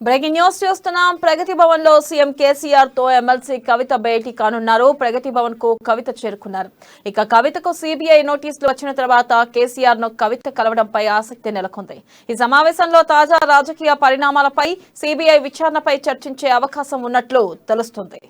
Breaking news చూస్తున్నాం. ప్రగతి భవన్ లో CM KCR తో ఎమ్మెల్సీ కవిత భేటీ కానున్నారు. ప్రగతి భవన్ కు కవిత చేరుకున్నారు. ఇక కవితకు సిబిఐ నోటీసులు వచ్చిన తర్వాత కేసీఆర్ ను కవిత కలవడంపై ఆసక్తి నెలకొంది. ఈ సమావేశంలో తాజా రాజకీయ పరిణామాలపై సిబిఐ విచారణపై చర్చించే అవకాశం ఉన్నట్లు తెలుస్తుంది.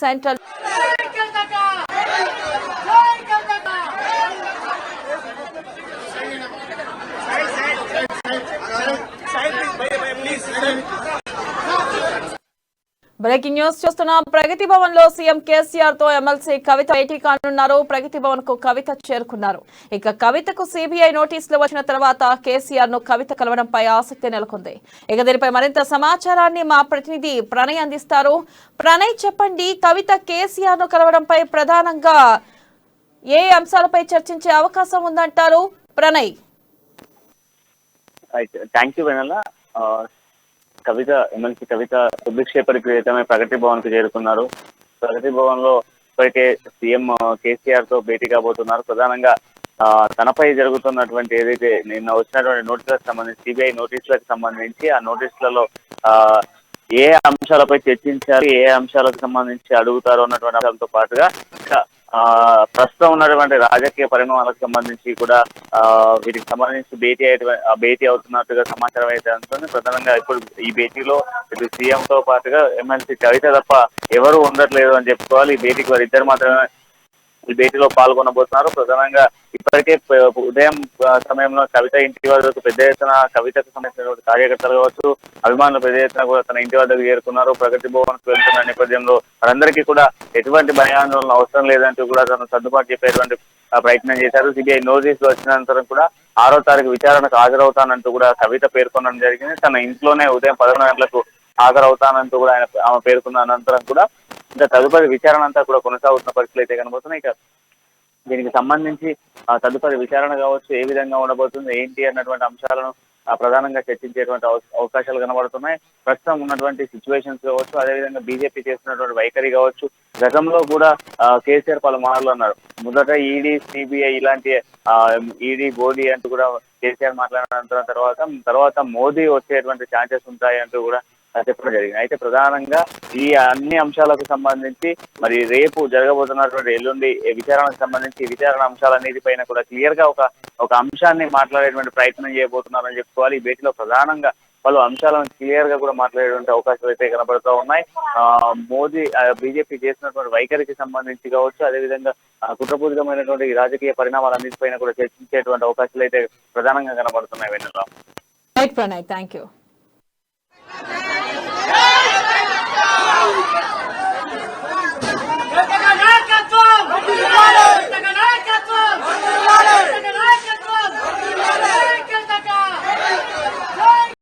సెంట్రల్ బ్రేకింగ్ న్యూస్ చూస్తున్నాం. ప్రగతి భవన్ లో సీఎం కేసీఆర్ తో ఎమ్మెల్సీ కవిత భేటీ కానున్నారు. ప్రగతి భవన్ కు కవిత చేరుకున్నారు. ఇక కవితకు సిబిఐ నోటీసులు వచ్చిన తర్వాత కేసీఆర్ ను కవిత కలవడంపై ఆసక్తి నెలకొంది. ఇక దీనిపై మరింత సమాచారాన్ని మా ప్రతినిధి ప్రణయ్ అందిస్తారు. ప్రణయ్, చెప్పండి, కవిత కేసీఆర్ ను కలవడంపై ప్రధానంగా ఏ అంశాలపై చర్చించే అవకాశం ఉందంటారు? Pranay. Thank you Vennela. Kavitha MLC Kavitha కొద్దిసేపటి క్రితమే ప్రగతి భవన్ కు చేరుకున్నారు. ప్రగతి భవన్ లో ఇప్పటికే సీఎం కేసీఆర్ తో భేటీ కాబోతున్నారు. ప్రధానంగా తనపై జరుగుతున్నటువంటి ఏదైతే నిన్న వచ్చినటువంటి నోటీసులకు సంబంధించి సిబిఐ నోటీసులకు సంబంధించి ఆ నోటీసులలో ఏ అంశాలపై చర్చించారు, ఏ అంశాలకు సంబంధించి అడుగుతారు అన్నటువంటి అంశాలతో పాటుగా ప్రస్తుతం ఉన్నటువంటి రాజకీయ పరిణామాలకు సంబంధించి కూడా వీటికి సంబంధించి భేటీ అవుతున్నట్టుగా సమాచారం అయితే అందుతుంది. ప్రధానంగా ఇప్పుడు ఈ భేటీలో ఇటు సీఎం తో పాటుగా ఎమ్మెల్సీ కవిత తప్ప ఎవరు ఉండట్లేదు అని చెప్పుకోవాలి. ఈ భేటీకి వారిద్దరు మాత్రమే ఈ భేటీలో పాల్గొనబోతున్నారు. ప్రధానంగా ఇప్పటికే ఉదయం సమయంలో కవిత ఇంటి వద్దకు పెద్ద ఎత్తున కవితకు సంబంధించిన కార్యకర్తలు కావచ్చు, అభిమానులు పెద్ద ఎత్తున కూడా తన ఇంటి వద్దకు చేరుకున్నారు. ప్రగతి భవన్ కు వెళ్తున్న నేపథ్యంలో వారందరికీ కూడా ఎటువంటి భయాందోళన అవసరం లేదంటూ కూడా తను సర్దుబాటు చెప్పేటువంటి ప్రయత్నం చేశారు. సిబిఐ నోటీసులు వచ్చిన అనంతరం కూడా 6వ తారీఖు విచారణకు హాజరవుతానంటూ కూడా కవిత పేర్కొనడం జరిగింది. తన ఇంట్లోనే ఉదయం 11 గంటలకు హాజరవుతానంటూ కూడా ఆమె పేర్కొన్న అనంతరం కూడా ఇంకా తదుపరి విచారణ అంతా కూడా కొనసాగుతున్న పరిస్థితులు అయితే కనబడుతున్నాయి. ఇక దీనికి సంబంధించి తదుపరి విచారణ కావచ్చు, ఏ విధంగా ఉండబోతుంది ఏంటి అన్నటువంటి అంశాలను ప్రధానంగా చర్చించేటువంటి అవకాశాలు కనబడుతున్నాయి. ప్రస్తుతం ఉన్నటువంటి సిచ్యువేషన్స్ కావచ్చు, అదేవిధంగా బీజేపీ చేస్తున్నటువంటి వైఖరి కావచ్చు. గతంలో కూడా కేసీఆర్ పలు మార్లు అన్నారు. మొదట ఈడీ, సిబిఐ ఇలాంటి ఈడీ, మోదీ అంటూ కూడా కేసీఆర్ మాట్లాడిన తర్వాత మోదీ వచ్చేటువంటి ఛాన్సెస్ ఉంటాయి అంటూ కూడా చెప్పడం జరిగింది. అయితే ప్రధానంగా ఈ అన్ని అంశాలకు సంబంధించి మరి రేపు జరగబోతున్నటువంటి ఎల్లుండి విచారణకు సంబంధించి విచారణ అంశాలన్నిటిపైన కూడా క్లియర్ గా ఒక అంశాన్ని మాట్లాడేటువంటి ప్రయత్నం చేయబోతున్నారని చెప్పుకోవాలి. ఈ భేటీలో ప్రధానంగా పలు అంశాలను క్లియర్ గా కూడా మాట్లాడేటువంటి అవకాశాలు అయితే కనబడుతూ ఉన్నాయి. మోదీ బీజేపీ చేసినటువంటి వైఖరికి సంబంధించి కావచ్చు, అదేవిధంగా కుట్రపూరితమైనటువంటి రాజకీయ పరిణామాలన్నిటిపైన కూడా చర్చించేటువంటి అవకాశాలు అయితే ప్రధానంగా కనబడుతున్నాయి. వెన్నెల. Pranay, thank you.